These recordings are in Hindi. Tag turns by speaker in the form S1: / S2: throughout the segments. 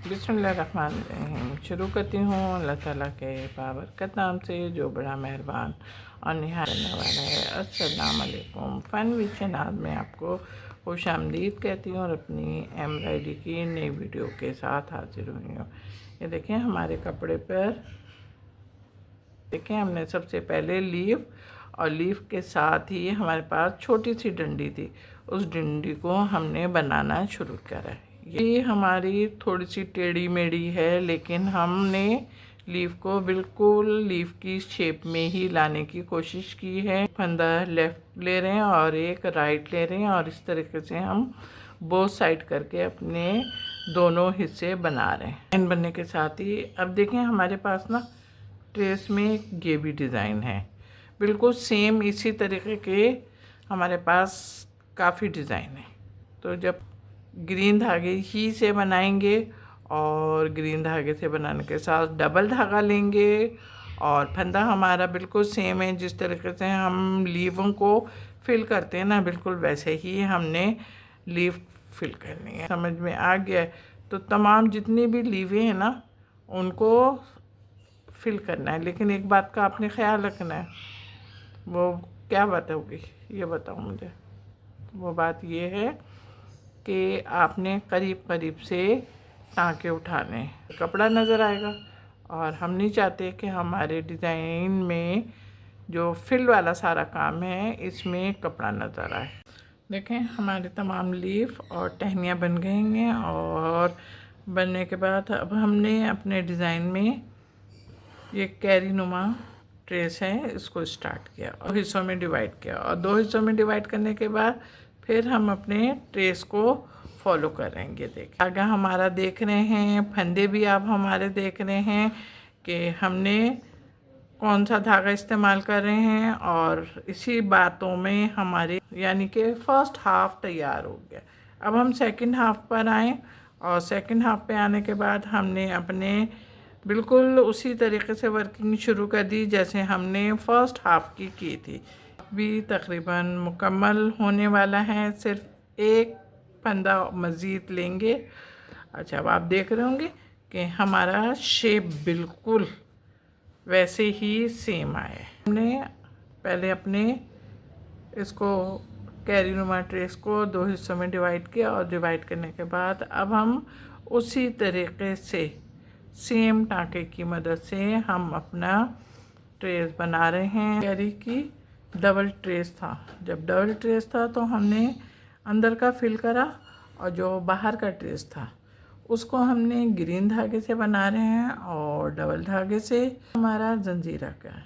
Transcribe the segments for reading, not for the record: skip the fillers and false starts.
S1: बिस्मिल्लाहिर्रहमानिर्रहीम। शुरू करती हूँ अल्लाह ताला के बाबरकत नाम से जो बड़ा मेहरबान और निहायत करने वाला है। अस्सलाम वालेकुम। फ़न विद शहनाज़ में आपको खुश आमदीद कहती हूँ और अपनी एम्ब्रॉयडरी की नई वीडियो के साथ हाजिर हुई हूँ। ये देखें हमारे कपड़े पर, देखें हमने सबसे पहले लीफ और लीफ के साथ ही हमारे पास छोटी सी डंडी थी, उस डंडी को हमने बनाना शुरू करा है। ये हमारी थोड़ी सी टेढ़ी मेढ़ी है, लेकिन हमने लीफ को बिल्कुल लीफ की शेप में ही लाने की कोशिश की है। फंदा लेफ़्ट ले रहे हैं और एक राइट ले रहे हैं और इस तरीके से हम बोथ साइड करके अपने दोनों हिस्से बना रहे हैं। लाइन बनने के साथ ही अब देखें हमारे पास ना ट्रेस में ये भी डिज़ाइन है, बिल्कुल सेम इसी तरीके के हमारे पास काफ़ी डिज़ाइन है। तो जब ग्रीन धागे ही से बनाएंगे और ग्रीन धागे से बनाने के साथ डबल धागा लेंगे और फंदा हमारा बिल्कुल सेम है, जिस तरीके से हम लीवों को फिल करते हैं ना, बिल्कुल वैसे ही हमने लीव फिल करनी है। समझ में आ गया है? तो तमाम जितनी भी लीवें हैं ना उनको फिल करना है, लेकिन एक बात का आपने ख्याल रखना है। वो क्या बात होगी ये बताओ मुझे। वो बात ये है कि आपने करीब करीब से टाँके उठाने, कपड़ा नज़र आएगा और हम नहीं चाहते कि हमारे डिज़ाइन में जो फिल वाला सारा काम है इसमें कपड़ा नज़र आए। देखें हमारे तमाम लीफ और टहनियाँ बन गई हैं और बनने के बाद अब हमने अपने डिज़ाइन में ये कैरी नुमा ट्रेस है, इसको स्टार्ट किया और हिस्सों में डिवाइड किया और दो हिस्सों में डिवाइड करने के बाद फिर हम अपने ट्रेस को फॉलो करेंगे। देखिए आगे हमारा देख रहे हैं, फंदे भी आप हमारे देख रहे हैं कि हमने कौन सा धागा इस्तेमाल कर रहे हैं और इसी बातों में हमारे यानी कि फ़र्स्ट हाफ़ तैयार हो गया। अब हम सेकंड हाफ़ पर आए और सेकंड हाफ़ पे आने के बाद हमने अपने बिल्कुल उसी तरीके से वर्किंग शुरू कर दी जैसे हमने फ़र्स्ट हाफ़ की थी। भी तकरीबन मुकम्मल होने वाला है, सिर्फ एक फंदा मज़ीद लेंगे। अच्छा अब आप देख रहे होंगे कि हमारा शेप बिल्कुल वैसे ही सेम आया है। हमने पहले अपने इसको कैरी नुमा ट्रेस को दो हिस्सों में डिवाइड किया और डिवाइड करने के बाद अब हम उसी तरीके से सेम टाँके की मदद से हम अपना ट्रेस बना रहे हैं। कैरी की डबल ट्रेस था, जब डबल ट्रेस था तो हमने अंदर का फिल करा और जो बाहर का ट्रेस था उसको हमने ग्रीन धागे से बना रहे हैं और डबल धागे से हमारा जंजीरा का है।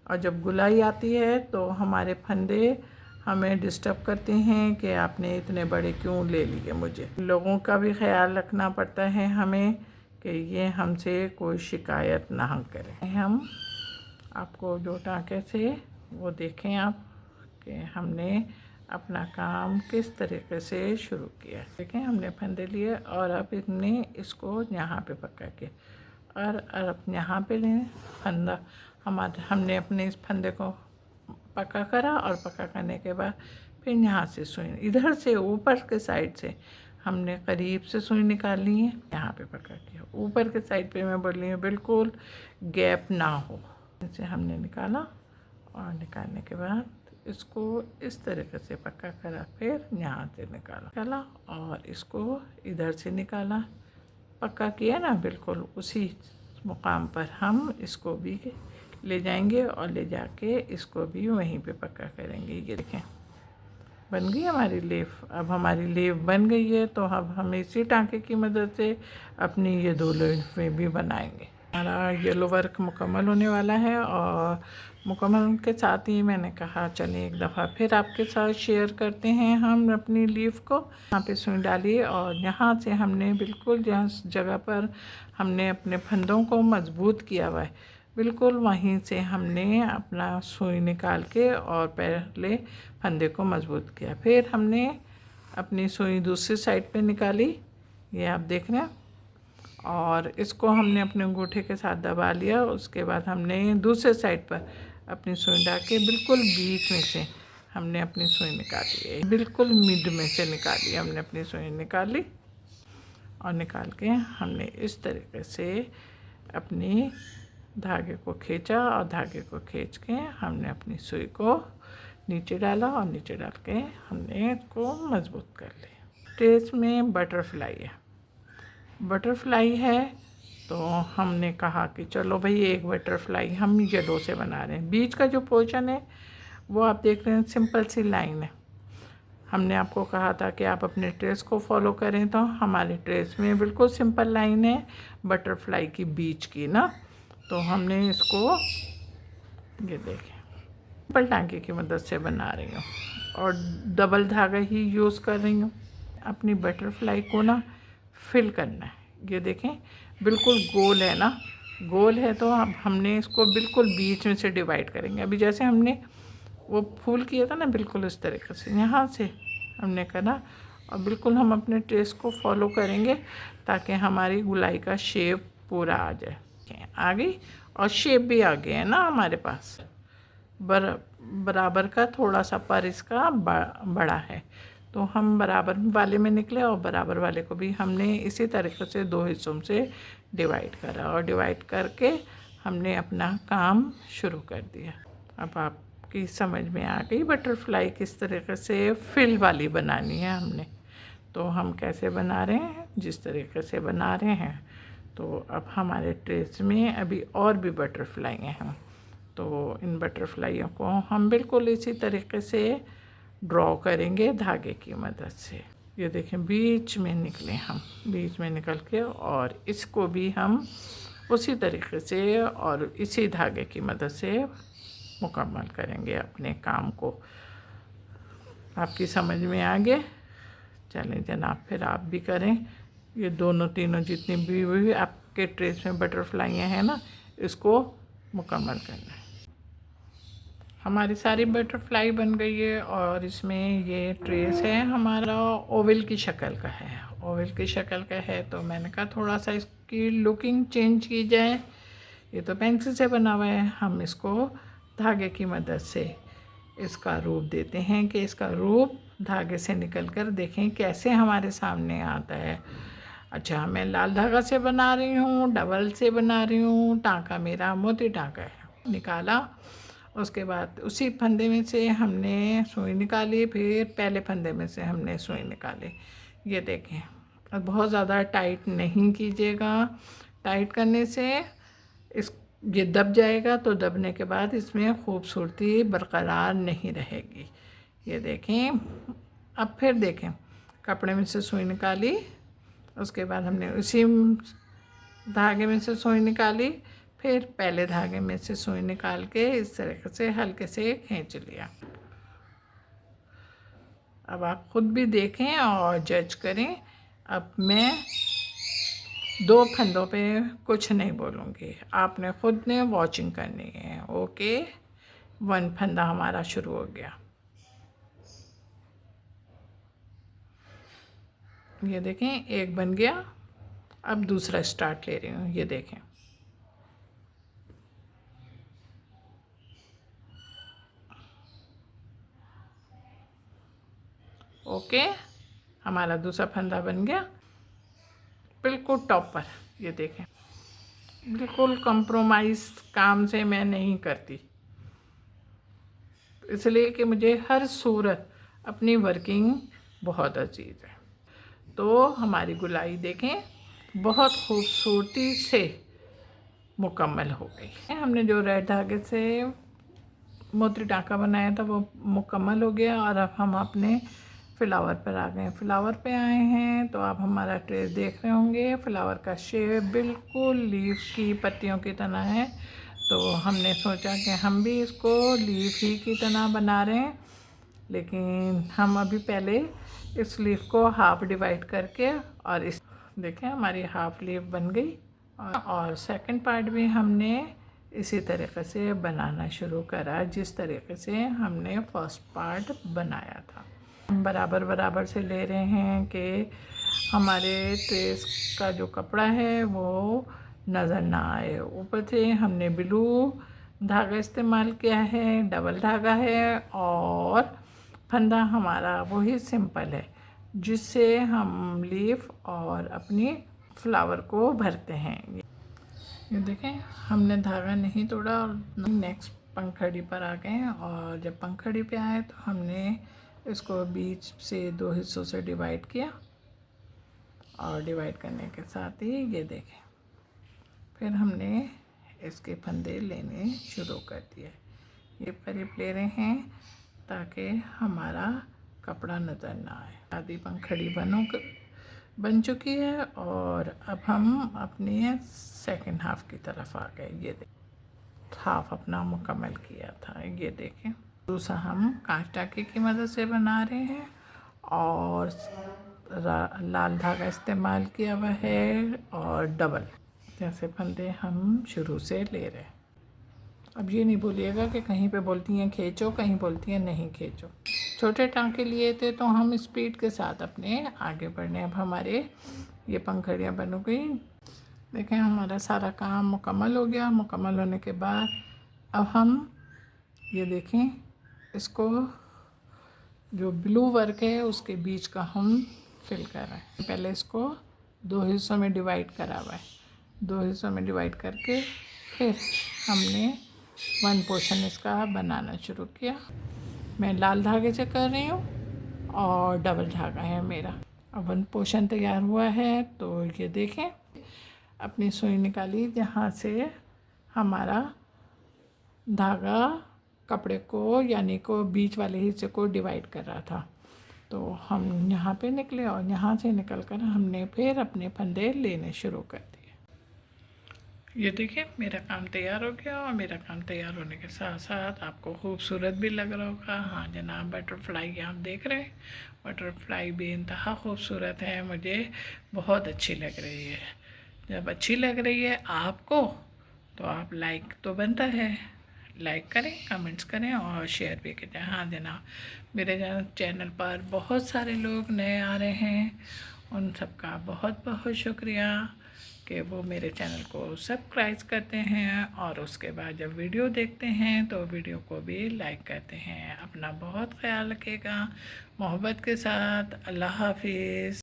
S1: और जब गुलाई आती है तो हमारे फंदे हमें डिस्टर्ब करते हैं कि आपने इतने बड़े क्यों ले लिए। मुझे लोगों का भी ख्याल रखना पड़ता है हमें कि ये हमसे कोई शिकायत ना करें। हम आपको जो टाँके से वो देखें आप कि हमने अपना काम किस तरीके से शुरू किया। देखें हमने फंदे लिए और अब इतने इसको यहाँ पे पक्का किया और अब यहाँ पे लें फंदा हमने अपने इस फंदे को पक्का करा और पक्का करने के बाद फिर यहाँ से सुई इधर से ऊपर के साइड से हमने करीब से सुई निकालनी है, यहाँ पे पक्का किया। ऊपर के साइड पे मैं बोल रही हूँ बिल्कुल गैप ना हो। इसे हमने निकाला और निकालने के बाद इसको इस तरीके से पक्का करा, फिर यहाँ से निकाला और इसको इधर से निकाला, पक्का किया ना। बिल्कुल उसी मुकाम पर हम इसको भी ले जाएंगे और ले जाके इसको भी वहीं पे पक्का करेंगे। ये देखें बन गई हमारी लेफ। अब हमारी लेफ बन गई है तो अब हम इसी टाँके की मदद से अपनी ये दो लेफें भी बनाएंगे। हमारा येलो वर्क मुकम्मल होने वाला है और मुकम्मल के साथ ही मैंने कहा चलिए एक दफ़ा फिर आपके साथ शेयर करते हैं हम अपनी लीफ को। यहाँ पे सुई डालिए और यहाँ से हमने बिल्कुल जिस जगह पर हमने अपने फंदों को मजबूत किया हुआ है बिल्कुल वहीं से हमने अपना सुई निकाल के और पहले फंदे को मजबूत किया। फिर हमने अपनी सुई दूसरी साइड पे निकाली, ये आप देख रहे हैं, और इसको हमने अपने अंगूठे के साथ दबा लिया। उसके बाद हमने दूसरे साइड पर अपनी सुई डाल के बिल्कुल बीच में से हमने अपनी सुई निकाली है, बिल्कुल मिड में से निकाली हमने अपनी सुई निकाली और निकाल के हमने इस तरीके से अपनी धागे को खींचा और धागे को खींच के हमने अपनी सुई को नीचे डाला और नीचे डाल के हमने इसको मजबूत कर लिया। ट्रेस में बटरफ्लाई है तो हमने कहा कि चलो भाई एक बटरफ्लाई हम येलो से बना रहे हैं। बीच का जो पोर्शन है वो आप देख रहे हैं सिंपल सी लाइन है। हमने आपको कहा था कि आप अपने ट्रेस को फॉलो करें, तो हमारे ट्रेस में बिल्कुल सिंपल लाइन है बटरफ्लाई की बीच की ना। तो हमने इसको ये देखें सिंपल टांके की मदद से बना रही हूँ और डबल धागा ही यूज़ कर रही हूँ। अपनी बटरफ्लाई को ना फिल करना है। ये देखें बिल्कुल गोल है ना, गोल है तो अब हमने इसको बिल्कुल बीच में से डिवाइड करेंगे। अभी जैसे हमने वो फूल किया था ना, बिल्कुल इस तरीके से यहाँ से हमने करा और बिल्कुल हम अपने ट्रेस को फॉलो करेंगे ताकि हमारी गुलाई का शेप पूरा आ जाए। आ गई और शेप भी आ गया है ना हमारे पास। बराबर का थोड़ा सा पर इसका बड़ा है, तो हम बराबर वाले में निकले और बराबर वाले को भी हमने इसी तरीके से 2 हिस्सों से डिवाइड करा और डिवाइड करके हमने अपना काम शुरू कर दिया। अब आपकी समझ में आ गई बटरफ्लाई किस तरीके से फिल वाली बनानी है हमने। तो हम कैसे बना रहे हैं, जिस तरीके से बना रहे हैं। तो अब हमारे ट्रेस में अभी और भी बटरफ्लाई हैं, तो इन बटरफ्लाइयों को हम बिल्कुल इसी तरीके से ड्रॉ करेंगे धागे की मदद से। ये देखें बीच में निकले हम, बीच में निकल के और इसको भी हम उसी तरीके से और इसी धागे की मदद से मुकम्मल करेंगे अपने काम को। आपकी समझ में आ गया? चलें जनाब, फिर आप भी करें। ये दोनों तीनों जितनी भी आपके ट्रेस में बटरफ्लाइयाँ हैं ना, इसको मुकम्मल करना है। हमारी सारी बटरफ्लाई बन गई है और इसमें ये ट्रेस है हमारा ओवल की शक्ल का है। ओवल की शक्ल का है तो मैंने कहा थोड़ा सा इसकी लुकिंग चेंज की जाए। ये तो पेंसिल से बना हुआ है, हम इसको धागे की मदद से इसका रूप देते हैं कि इसका रूप धागे से निकलकर देखें कैसे हमारे सामने आता है। अच्छा, मैं लाल धागा से बना रही हूँ, डबल से बना रही हूँ। टाँका मेरा मोती टाँका है। निकाला, उसके बाद उसी फंदे में से हमने सुई निकाली, फिर पहले फंदे में से हमने सुई निकाली। ये देखें, अब बहुत ज़्यादा टाइट नहीं कीजिएगा। टाइट करने से इस ये दब जाएगा, तो दबने के बाद इसमें खूबसूरती बरकरार नहीं रहेगी। ये देखें, अब फिर देखें, कपड़े में से सुई निकाली, उसके बाद हमने उसी धागे में से सुई निकाली, फिर पहले धागे में से सुई निकाल के इस तरीके से हल्के से खींच लिया। अब आप खुद भी देखें और जज करें। अब मैं 2 फंदों पे कुछ नहीं बोलूँगी, आपने खुद ने वॉचिंग करनी है। ओके, 1 फंदा हमारा शुरू हो गया। ये देखें, एक बन गया। अब दूसरा स्टार्ट ले रही हूँ। ये देखें, ओके, हमारा दूसरा फंदा बन गया बिल्कुल टॉप पर। ये देखें, बिल्कुल कंप्रोमाइज़ काम से मैं नहीं करती, इसलिए कि मुझे हर सूरत अपनी वर्किंग बहुत अजीज़ है। तो हमारी गुलाई देखें बहुत खूबसूरती से मुकम्मल हो गई। हमने जो रेड धागे से मोती टाँका बनाया था वो मुकम्मल हो गया और अब हम अपने फ्लावर पर आ गए। फ्लावर पे आए हैं तो आप हमारा ट्रेस देख रहे होंगे। फ्लावर का शेप बिल्कुल लीफ की पत्तियों की तरह है, तो हमने सोचा कि हम भी इसको लीफ ही की तरह बना रहे हैं। लेकिन हम अभी पहले इस लीफ को हाफ डिवाइड करके और इस देखें हमारी हाफ लीफ बन गई और सेकंड पार्ट भी हमने इसी तरीके से बनाना शुरू करा जिस तरीके से हमने फर्स्ट पार्ट बनाया था। हम बराबर बराबर से ले रहे हैं कि हमारे ट्रेस का जो कपड़ा है वो नज़र ना आए। ऊपर से हमने ब्लू धागा इस्तेमाल किया है, डबल धागा है और फंदा हमारा वही सिंपल है। जिससे हम लीफ और अपनी फ्लावर को भरते हैं। ये देखें, हमने धागा नहीं तोड़ा और नेक्स्ट पंखड़ी पर आ गए। और जब पंखड़ी पे आए तो हमने इसको बीच से 2 हिस्सों से डिवाइड किया, और डिवाइड करने के साथ ही ये देखें, फिर हमने इसके फंदे लेने शुरू कर दिए। ये करीब ले रहे हैं ताकि हमारा कपड़ा नज़र ना आए। आधी पंखड़ी बन चुकी है और अब हम अपनी सेकंड हाफ की तरफ आ गए। ये देखें, हाफ अपना मुकम्मल किया था। ये देखें, दूसरा हम कांच टाके की मदद से बना रहे हैं और लाल धागा इस्तेमाल किया हुआ है और डबल जैसे फंदे हम शुरू से ले रहे हैं। अब ये नहीं बोलिएगा कि कहीं पे बोलती हैं खींचो, कहीं बोलती हैं नहीं खींचो। छोटे टांके लिए थे तो हम स्पीड के साथ अपने आगे बढ़ने। अब हमारे ये पंखड़ियाँ बन गई। देखें, हमारा सारा काम मुकम्मल हो गया। मुकम्मल होने के बाद अब हम ये देखें, इसको जो ब्लू वर्क है उसके बीच का हम फिल कर रहे हैं। पहले इसको 2 हिस्सों में डिवाइड करा हुआ है। 2 हिस्सों में डिवाइड करके फिर हमने 1 पोर्शन इसका बनाना शुरू किया। मैं लाल धागे से कर रही हूँ और डबल धागा है मेरा। अब 1 पोर्शन तैयार हुआ है तो ये देखें, अपनी सुई निकाली जहाँ से हमारा धागा कपड़े को यानी को बीच वाले हिस्से को डिवाइड कर रहा था। तो हम यहाँ पे निकले और यहाँ से निकलकर हमने फिर अपने फंदे लेने शुरू कर दिए। ये देखिए, मेरा काम तैयार हो गया और मेरा काम तैयार होने के साथ साथ आपको खूबसूरत भी लग रहा होगा। हाँ जनाब, बटरफ्लाई आप देख रहे हैं, बटरफ्लाई भी इंतहा खूबसूरत है, मुझे बहुत अच्छी लग रही है। जब अच्छी लग रही है आपको तो आप लाइक तो बनता है, लाइक करें, कमेंट्स करें और शेयर भी करें। हाँ जनाब, मेरे चैनल पर बहुत सारे लोग नए आ रहे हैं, उन सबका बहुत बहुत शुक्रिया कि वो मेरे चैनल को सब्सक्राइब करते हैं और उसके बाद जब वीडियो देखते हैं तो वीडियो को भी लाइक करते हैं। अपना बहुत ख्याल रखिएगा, मोहब्बत के साथ। अल्लाह हाफिज़।